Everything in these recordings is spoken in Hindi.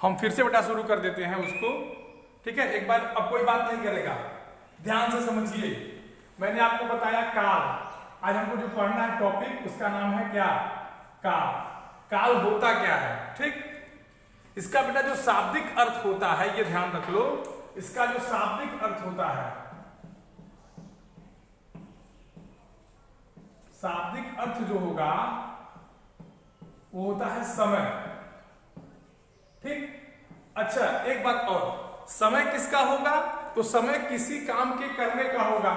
हम फिर से बेटा शुरू कर देते हैं उसको, ठीक है। एक बार अब कोई बात नहीं करेगा, ध्यान से समझिए। मैंने आपको बताया काल, आज हमको जो पढ़ना है टॉपिक उसका नाम है क्या, काल। काल होता क्या है, ठीक। इसका बेटा जो शाब्दिक अर्थ होता है, ये ध्यान रख लो, इसका जो शाब्दिक अर्थ होता है, शाब्दिक अर्थ जो होगा वो होता है समय, ठीक। अच्छा एक बात और, समय किसका होगा, तो समय किसी काम के करने का होगा।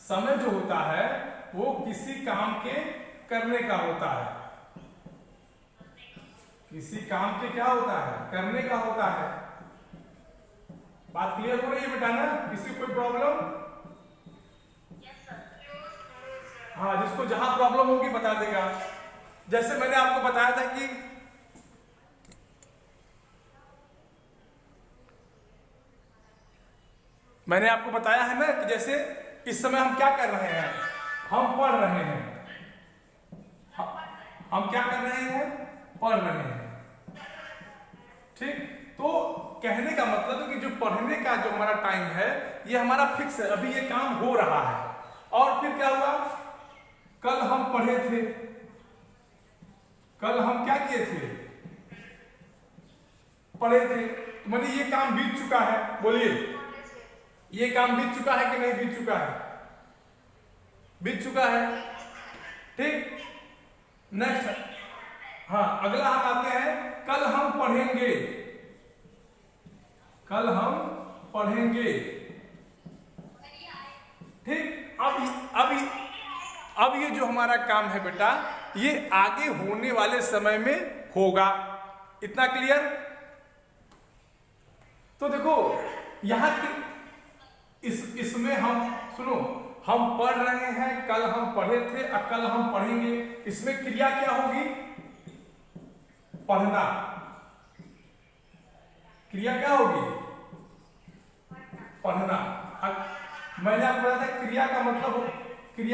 समय जो होता है वो किसी काम के करने का होता है, किसी काम के क्या होता है, करने का होता है। बात क्लियर हो रही है बेटा ना, किसी कोई प्रॉब्लम? हाँ, जिसको जहां प्रॉब्लम होगी बता देगा। जैसे मैंने आपको बताया था कि मैंने आपको बताया है ना कि जैसे इस समय हम क्या कर रहे हैं, हम पढ़ रहे हैं। हम क्या कर रहे हैं, पढ़ रहे हैं, ठीक। तो कहने का मतलब है कि जो पढ़ने का जो हमारा टाइम है ये हमारा फिक्स है, अभी ये काम हो रहा है। और फिर क्या हुआ, कल हम पढ़े थे, कल हम क्या किए थे, पढ़े थे, तो मैंने ये काम बीत चुका है। बोलिए, ये काम बीत चुका है कि नहीं बीत चुका है, बीत चुका है, ठीक। नेक्स्ट, हाँ अगला हम आते हैं, कल हम पढ़ेंगे, कल हम पढ़ेंगे, ठीक। अब ये जो हमारा काम है बेटा, ये आगे होने वाले समय में होगा। इतना क्लियर? तो देखो यहां इसमें हम सुनो, हम पढ़ रहे हैं, कल हम पढ़े थे, अब कल हम पढ़ेंगे। इसमें क्रिया क्या होगी, पढ़ना। क्रिया क्या होगी, पढ़ना। मैंने आपको बताया था क्रिया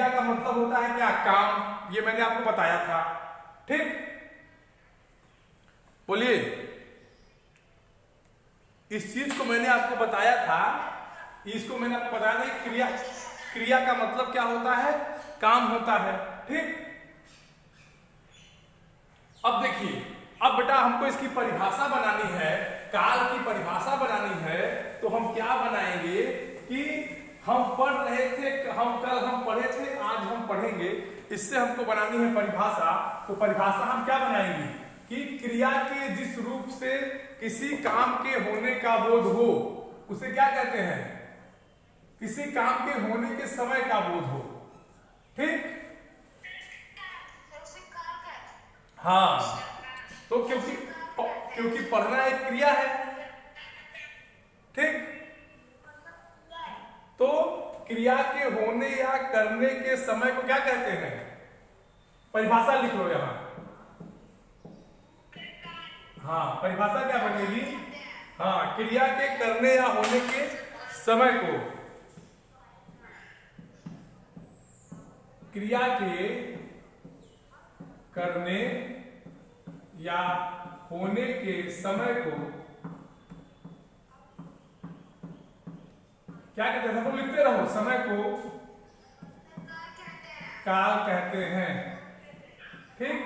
का मतलब होता है क्या, काम। ये मैंने आपको बताया था, ठीक। बोलिए, इस चीज को मैंने आपको बताया था, इसको मैंने आपको बताया था कि क्रिया का मतलब क्या होता है, काम होता है, ठीक। अब देखिए, अब बेटा हमको इसकी परिभाषा बनानी है, काल की परिभाषा बनानी है। तो हम क्या बनाएंगे कि हम पढ़ रहे थे, कल हम पढ़े थे, आज हम पढ़ेंगे। इससे हमको बनानी है परिभाषा। तो परिभाषा हम क्या बनाएंगे कि क्रिया के जिस रूप से किसी काम के होने का बोध हो उसे क्या कहते हैं, किसी काम के होने के समय का बोध हो, ठीक। हाँ, तो क्योंकि पढ़ना एक क्रिया है, ठीक। तो क्रिया के होने या करने के समय को क्या कहते हैं, परिभाषा लिख लो यहां। हाँ, परिभाषा क्या बनेगी, हाँ, क्रिया के करने या होने के समय को, क्रिया के करने या होने के समय को क्या कहते हैं, सब लिखते रहो, समय को काल कहते हैं, ठीक।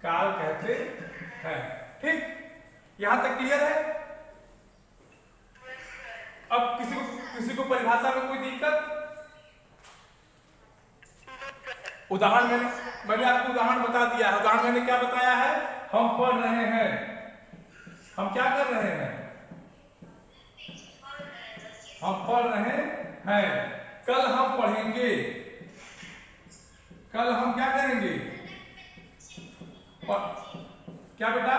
काल कहते हैं, ठीक। यहां तक क्लियर है? अब किसी को परिभाषा में कोई दिक्कत? उदाहरण मैंने आपको उदाहरण बता दिया है। उदाहरण मैंने क्या बताया है, हम पढ़ रहे हैं, हम क्या कर रहे हैं, हम पढ़ रहे हैं। कल हम पढ़ेंगे, कल हम क्या करेंगे, क्या बेटा,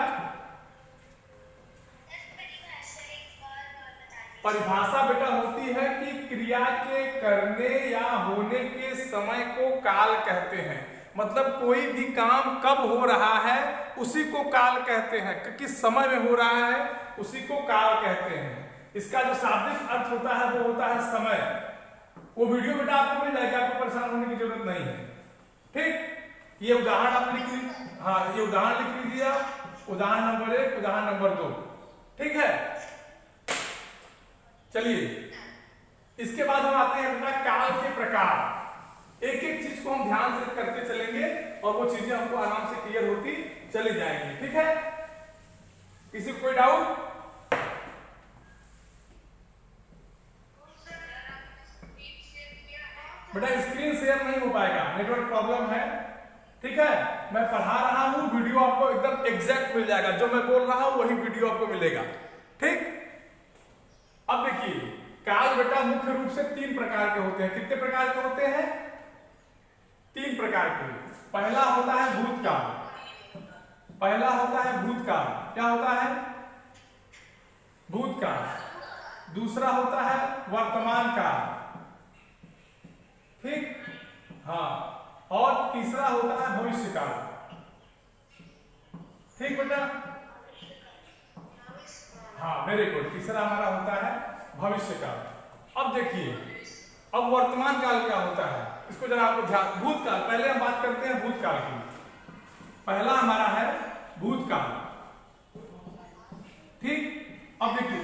परिभाषा बेटा होती है कि क्रिया के करने या होने के समय को काल कहते हैं। मतलब कोई भी काम कब हो रहा है उसी को काल कहते हैं, किस समय में हो रहा है उसी को काल कहते हैं। इसका जो शाब्दिक अर्थ होता है वो होता है समय। वो वीडियो बेटा आपको मिल जाएगा, आपको परेशान होने की जरूरत नहीं है, ठीक। ये उदाहरण आप लिख लीजिए, हाँ ये उदाहरण लिख लीजिए आप, उदाहरण नंबर 1, उदाहरण नंबर 2, ठीक है। चलिए इसके बाद हम आते हैं बेटा काल के प्रकार। एक एक चीज को हम ध्यान से करते चलेंगे और वो चीजें हमको आराम से क्लियर होती चली जाएंगी, ठीक है। किसी को कोई डाउट? बेटा स्क्रीन शेयर नहीं हो पाएगा, नेटवर्क प्रॉब्लम है, ठीक है। मैं पढ़ा रहा हूं, वीडियो आपको एकदम एग्जैक्ट मिल जाएगा, जो मैं बोल रहा हूं वही वीडियो आपको मिलेगा, ठीक। अब देखिए काल बेटा मुख्य रूप से 3 प्रकार के होते हैं। कितने प्रकार के होते हैं? 3 प्रकार के। पहला होता है भूतकाल, पहला होता है भूतकाल। क्या होता है? भूतकाल। दूसरा होता है वर्तमान काल, ठीक, हाँ। और तीसरा होता है भविष्य काल, ठीक बेटा, हाँ वेरी गुड। तीसरा हमारा होता है भविष्य काल। अब देखिए अब वर्तमान काल क्या होता है, इसको जरा आपको ध्यान। भूतकाल, पहले हम बात करते हैं भूतकाल की। पहला हमारा है भूतकाल, ठीक। अब देखिए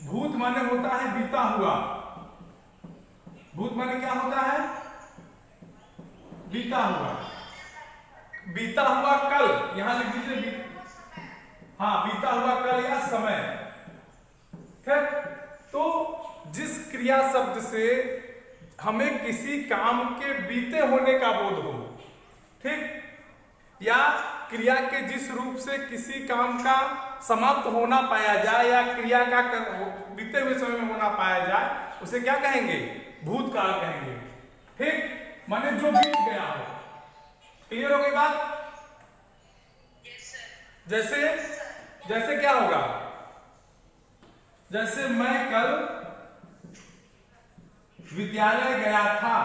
भूत माने होता है बीता हुआ, भूत माने क्या होता है? बीता हुआ, बीता हुआ कल, यहां लिख दीजिए, हाँ बीता हुआ कल या समय, ठीक। तो जिस क्रिया शब्द से हमें किसी काम के बीते होने का बोध हो, ठीक, या क्रिया के जिस रूप से किसी काम का समाप्त होना पाया जाए या क्रिया का बीते हुए समय में होना पाया जाए, उसे क्या कहेंगे? भूतकाल कहेंगे, ठीक। माने जो बीत गया हो। क्लियर हो गई बात? जैसे जैसे क्या होगा? जैसे मैं कल विद्यालय गया था,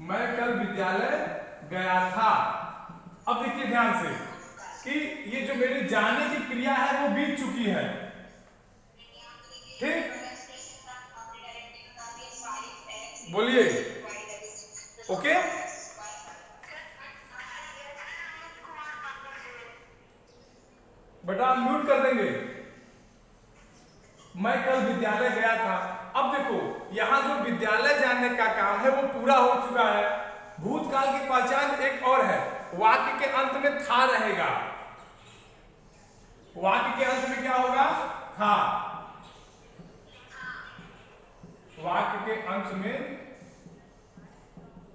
मैं कल विद्यालय गया था। अब देखिए ध्यान से कि ये जो मेरे जाने की क्रिया है वो बीत चुकी है, ठीक। बोलिए ओके। बेटा आप म्यूट कर देंगे। मैं कल विद्यालय गया था। अब देखो यहां जो विद्यालय जाने का काम है वो पूरा हो चुका है। भूतकाल की पहचान एक और है, वाक्य के अंत में था रहेगा। वाक्य के अंत में क्या होगा? था। वाक्य के अंत में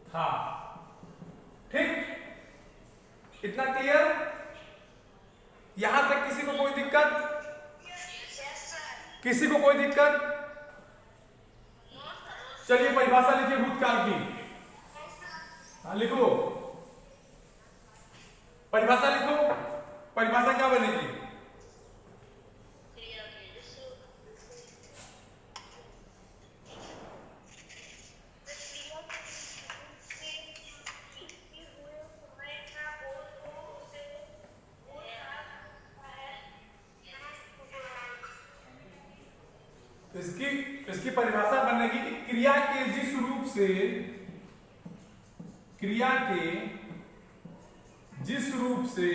था, ठीक। इतना क्लियर? यहां तक किसी को कोई दिक्कत? किसी को कोई दिक्कत? चलिए परिभाषा लिखिए भूतकाल की। हाँ लिखो, परिभाषा लिखो। परिभाषा क्या बनेगी? इसकी परिभाषा बनेगी कि क्रिया के जिस रूप से, क्रिया के जिस रूप से,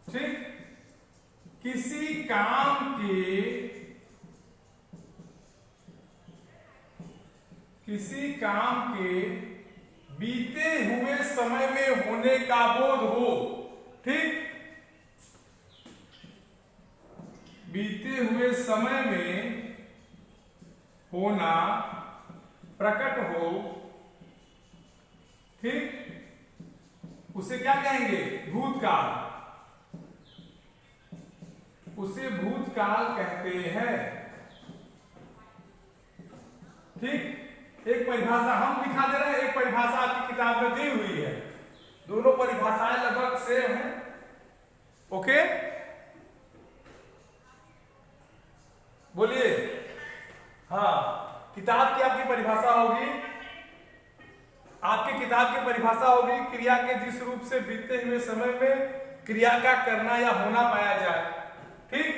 ठीक, किसी काम के, किसी काम के बीते हुए समय में होने का बोध हो, ठीक, बीते हुए समय में होना, प्रकट हो, ठीक, उसे क्या कहेंगे? भूतकाल। उसे भूतकाल कहते हैं, ठीक। एक परिभाषा हम दिखा दे रहे हैं, एक परिभाषा आपकी किताब में दी हुई है। दोनों परिभाषाएं लगभग सेम हैं, ओके। बोलिए। हाँ किताब की आपकी परिभाषा होगी, आपकी किताब की परिभाषा होगी क्रिया के जिस रूप से बीते हुए समय में क्रिया का करना या होना पाया जाए, ठीक।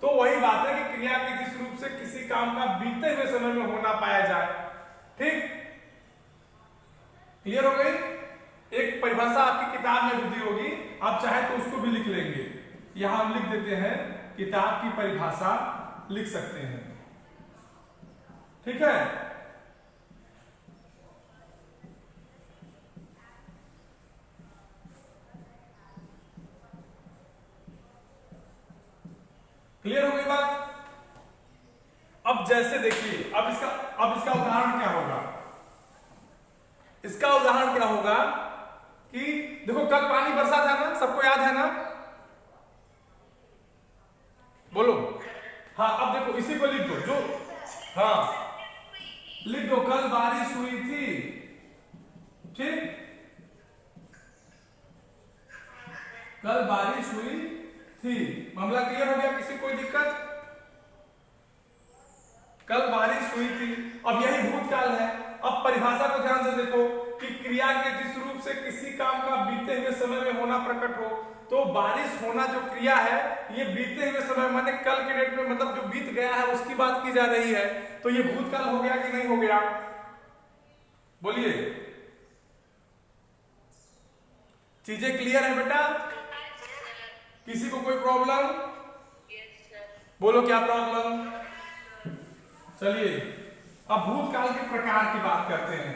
तो वही बात है कि क्रिया के जिस रूप से किसी काम का बीते हुए समय में होना पाया जाए। ठीक, क्लियर हो गई? एक परिभाषा आपकी किताब में भी दी होगी, आप चाहे तो उसको भी लिख लेंगे। यहां हम लिख देते हैं, किताब की परिभाषा लिख सकते हैं। ठीक है, क्लियर हो गई बात? अब जैसे देखिए, अब इसका उदाहरण क्या होगा? इसका उदाहरण क्या होगा कि देखो कल पानी बरसा था ना, सबको याद है ना? बोलो। हाँ, अब देखो इसी को लिख दो, जो हाँ लिख दो, कल बारिश हुई थी। ठीक, कल बारिश हुई थी, मामला क्लियर हो गया? किसी कोई दिक्कत? कल बारिश हुई थी। अब यही भूतकाल है। अब परिभाषा को ध्यान से देखो कि क्रिया के जिस रूप से किसी काम का बीते हुए समय में होना प्रकट हो, तो बारिश होना जो क्रिया है ये बीते हुए समय माने कल के डेट में, मतलब जो बीत गया है उसकी बात की जा रही है। तो ये भूतकाल हो गया कि नहीं हो गया? बोलिए, चीजें क्लियर है बेटा? किसी को कोई प्रॉब्लम? बोलो क्या प्रॉब्लम? चलिए अब भूतकाल के प्रकार की बात करते हैं।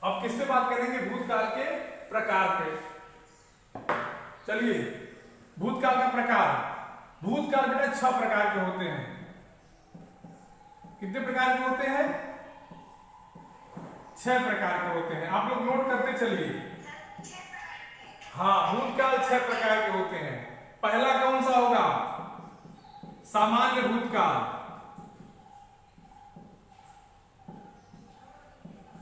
अब किस पे बात करेंगे? भूतकाल के प्रकार पे। चलिए, भूतकाल का प्रकार। भूतकाल बेटा 6 प्रकार के होते हैं। कितने प्रकार के होते हैं? 6 प्रकार के होते हैं। आप लोग नोट करते चलिए। हाँ, भूतकाल 6 प्रकार के होते हैं। पहला कौन सा होगा? सामान्य भूतकाल।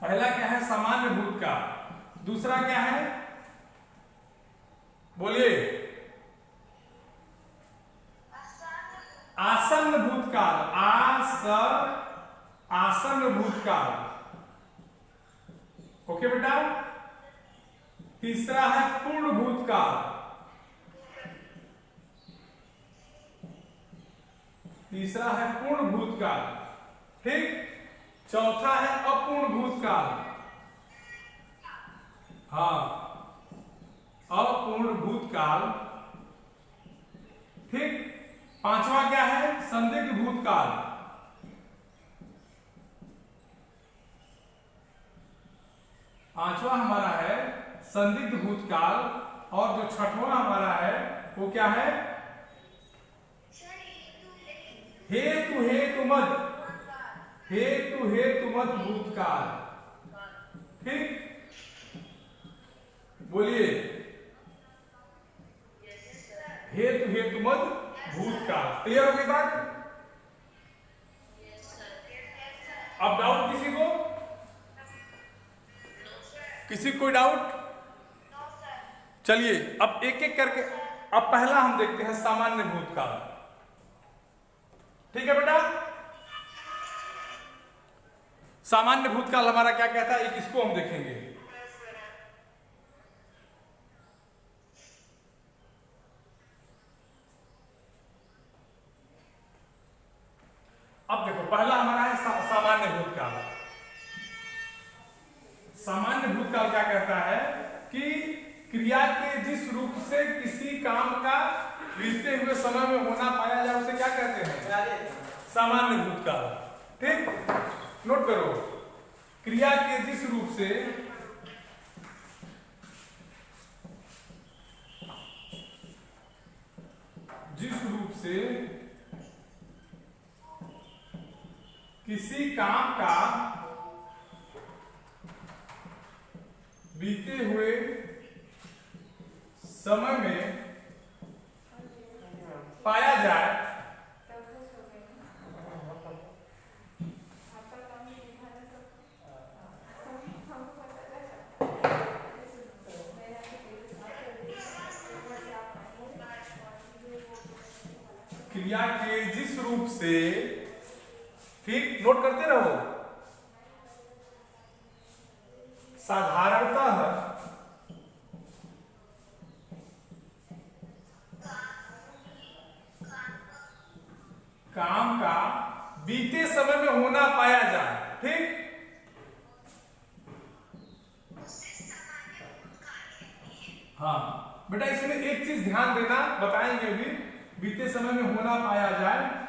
पहला क्या है? सामान्य भूतकाल। दूसरा क्या है? बोलिए, आसन्न भूतकाल। आसन्न भूतकाल। ओके बेटा। तीसरा है पूर्ण भूतकाल। तीसरा है पूर्ण भूतकाल। ठीक, चौथा है अपूर्ण भूतकाल। हाँ, अपूर्ण भूतकाल। ठीक, पांचवा क्या है? संदिग्ध भूतकाल। पांचवा हमारा है संदिग्ध भूतकाल। और जो छठवां हमारा है वो क्या है? हेतु हेतुमत। हेतु हेतुमत भूतकाल। ठीक, बोलिए, हेतु हेतुमत भूतकाल। क्लियर हो गई बात? अब डाउट किसी को? किसी कोई डाउट? चलिए अब एक एक करके, अब पहला हम देखते हैं सामान्य भूतकाल। ठीक है बेटा? सामान्य भूतकाल हमारा क्या कहता है, एक इसको हम देखेंगे। अब देखो पहला हमारा है सामान्य भूतकाल। सामान्य भूतकाल क्या कहता है कि क्रिया के जिस रूप से किसी काम का बीतते हुए समय में होना पाया जाए उसे क्या कहते हैं? सामान्य भूतकाल। ठीक, नोट करो, क्रिया के जिस रूप से किसी काम का बीते हुए समय में पाया जाए क्रिया के जिस रूप से, ठीक, नोट करते रहो, साधारणतः जाए। ठीक, हाँ बेटा इसमें एक चीज ध्यान देना, बताएंगे अभी, बीते समय में होना पाया जाए,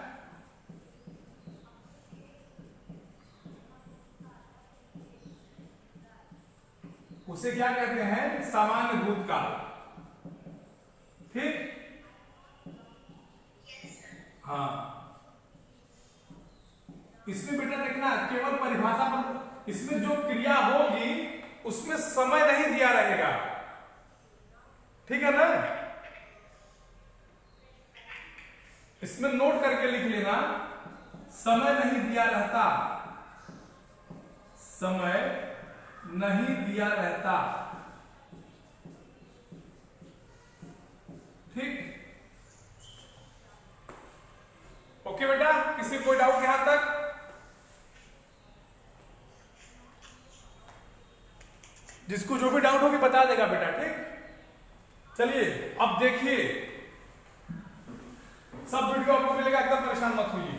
उसे क्या कहते हैं, सामान्य भूतकाल। ठीक, हाँ इसमें बेटा देखना केवल परिभाषा पर, इसमें जो क्रिया होगी उसमें समय नहीं दिया रहेगा। ठीक है ना, इसमें नोट करके लिख लेना, समय नहीं दिया रहता, समय नहीं दिया रहता। ठीक, ओके बेटा, किसी कोई डाउट यहां तक? जिसको जो भी डाउट होगी बता देगा बेटा। ठीक, चलिए अब देखिए, सब वीडियो आपको मिलेगा, एकदम परेशान मत होइए।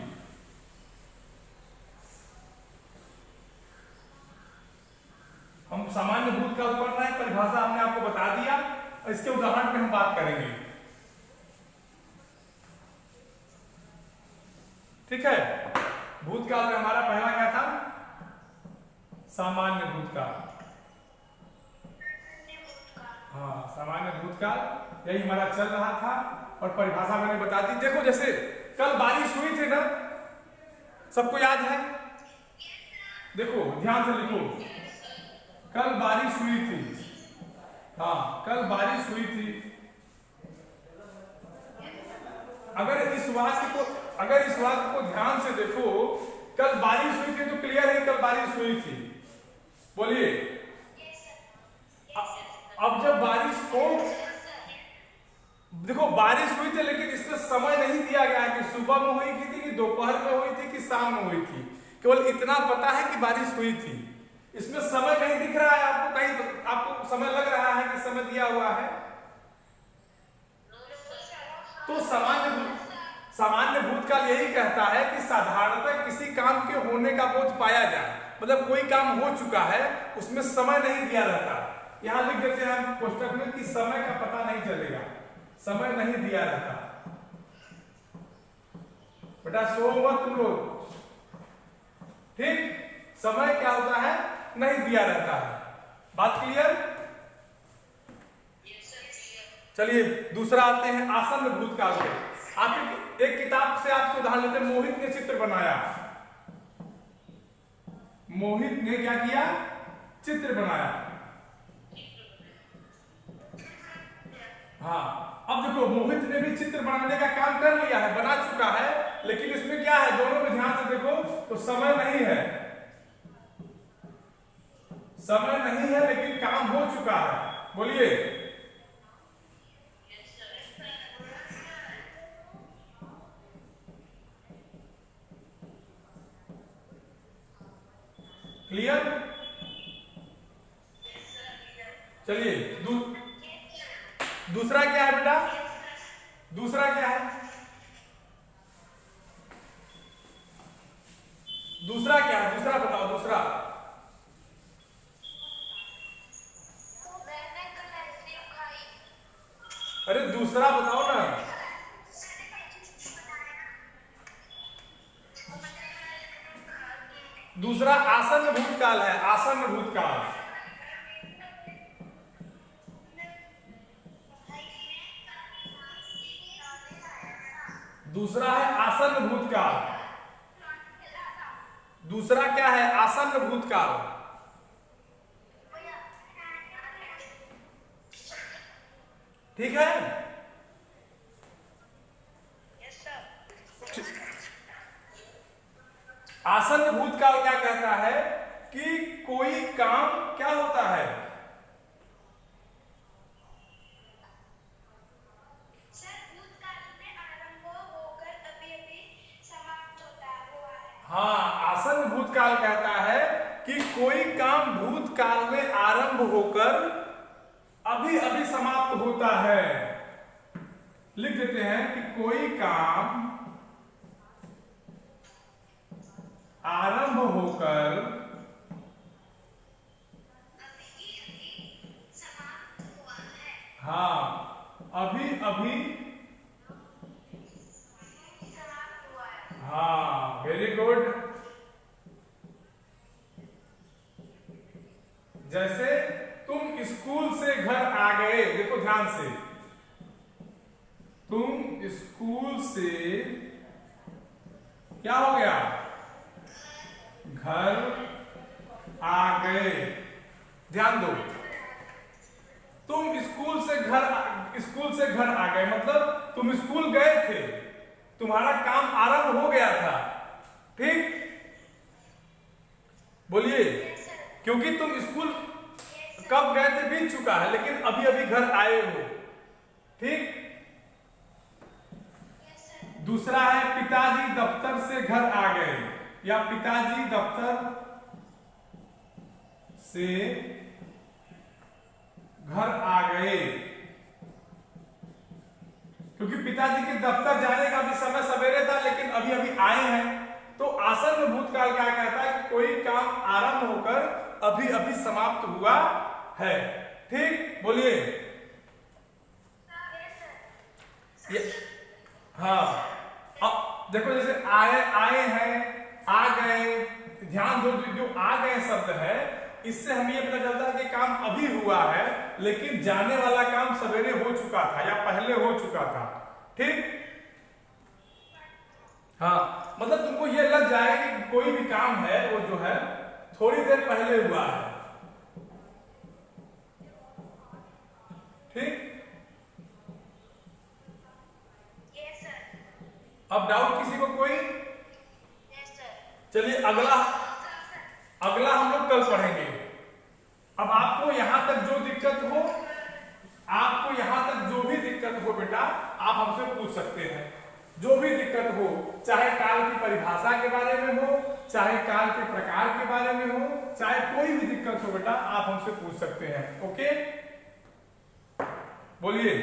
हम सामान्य भूतकाल पढ़ रहे हैं, परिभाषा हमने आपको बता दिया, इसके उदाहरण पे हम बात करेंगे। ठीक है, भूतकाल में हमारा पहला क्या था, सामान्य भूतकाल। हाँ सामान्य भूतकाल, यही हमारा चल रहा था और परिभाषा मैंने बता दी। देखो जैसे कल बारिश हुई थी ना, सबको याद है? देखो ध्यान से लिखो, कल बारिश हुई थी। हाँ कल बारिश हुई थी। अगर इस वाक्य को ध्यान से देखो, कल बारिश हुई थी तो क्लियर है कल बारिश हुई थी। बोलिए, अब जब बारिश हो, देखो बारिश हुई थी लेकिन इसमें समय नहीं दिया गया कि सुबह में हुई थी कि दोपहर में हुई थी कि शाम में हुई थी, केवल इतना पता है कि बारिश हुई थी। इसमें समय नहीं दिख रहा है आपको, कहीं आपको समय लग रहा है कि समय दिया हुआ है? तो सामान्य भूतकाल यही कहता है कि साधारणतः किसी काम के होने का बोध पाया जाए, मतलब कोई काम हो चुका है उसमें समय नहीं दिया रहता। यहां लिख देते हैं हम कोष्टक में कि समय का पता नहीं चलेगा, समय नहीं दिया रहता। बेटा सो मत तुम लोग। ठीक, समय क्या होता है, नहीं दिया रहता है। बात क्लियर? चलिए दूसरा आते हैं आसन्न भूतकाल पे। आप एक किताब से आपको उदाहरण लेते हैं, मोहित ने चित्र बनाया। मोहित ने क्या किया, चित्र बनाया। हाँ अब देखो मोहित ने भी चित्र बनाने का काम कर लिया है, बना चुका है, लेकिन इसमें क्या है, दोनों में ध्यान से देखो तो समय नहीं है, समय नहीं है लेकिन काम हो चुका है। बोलिए, क्लियर? चलिए दूसरा क्या है बेटा, दूसरा क्या है, दूसरा क्या है, दूसरा बताओ। दूसरा अरे दूसरा बताओ ना। दूसरा आसन्न भूतकाल है, आसन्न भूतकाल। दूसरा है आसन्न भूतकाल। दूसरा क्या है, आसन्न भूतकाल। ठीक है, आसन्न भूतकाल क्या कहता है कि कोई काम क्या होता है, हाँ आसन्न भूतकाल कहता है कि कोई काम भूतकाल में आरंभ होकर अभी अभी समाप्त होता है। लिख देते हैं कि कोई काम आरंभ होकर हाँ अभी अभी हाँ वेरी गुड। जैसे तुम स्कूल से घर आ गए, देखो ध्यान से, तुम स्कूल से क्या हो गया, घर आ गए। ध्यान दो, तुम स्कूल से घर आ गए मतलब तुम स्कूल गए थे, तुम्हारा काम आरंभ हो गया था। ठीक, बोलिए, क्योंकि तुम स्कूल कब गए थे बीत चुका है, लेकिन अभी अभी घर आए हो। ठीक, दूसरा है पिताजी दफ्तर से घर आ गए, या पिताजी दफ्तर से घर आ गए, क्योंकि पिताजी के दफ्तर जाने का भी समय सवेरे था लेकिन अभी अभी आए हैं। तो आसन्न भूतकाल क्या कहता है कि कोई काम आरंभ होकर अभी अभी समाप्त हुआ है। ठीक, बोलिए। हाँ, अब देखो जैसे आए हैं, आ गए, ध्यान दो, जो आ गए शब्द है इससे हमें ये पता चलता है कि काम अभी हुआ है लेकिन जाने वाला काम सवेरे हो चुका था या पहले हो चुका था। ठीक, हाँ, मतलब तुमको ये लग जाएगा कि कोई भी काम है वो जो है थोड़ी देर पहले हुआ है। ठीक, अब डाउट किसी को कोई? चलिए अगला हम लोग कल पढ़ेंगे। अब आपको यहां तक जो दिक्कत हो, आपको यहां तक जो भी दिक्कत हो बेटा आप हमसे पूछ सकते हैं। जो भी दिक्कत हो, चाहे काल की परिभाषा के बारे में हो, चाहे काल के प्रकार के बारे में हो, चाहे कोई भी दिक्कत हो बेटा आप हमसे पूछ सकते हैं। ओके, बोलिए।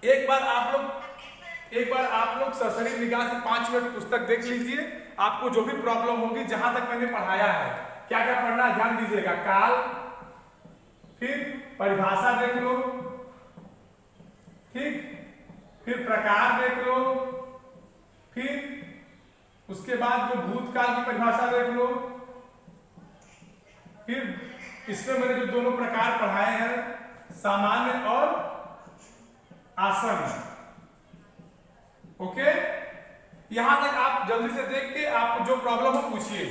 एक बार आप लोग सरसरी निगाह से 5 मिनट पुस्तक देख लीजिए। आपको जो भी प्रॉब्लम होगी, जहां तक मैंने पढ़ाया है, क्या क्या पढ़ना है ध्यान दीजिएगा। काल, फिर परिभाषा देख लो, ठीक, फिर प्रकार देख लो, फिर उसके बाद जो भूतकाल की परिभाषा देख लो, फिर इसमें मैंने जो दोनों प्रकार पढ़ाए हैं, सामान्य और आसन्न। ओके, यहां तक आप जल्दी से देख के आपको जो प्रॉब्लम हो पूछिए।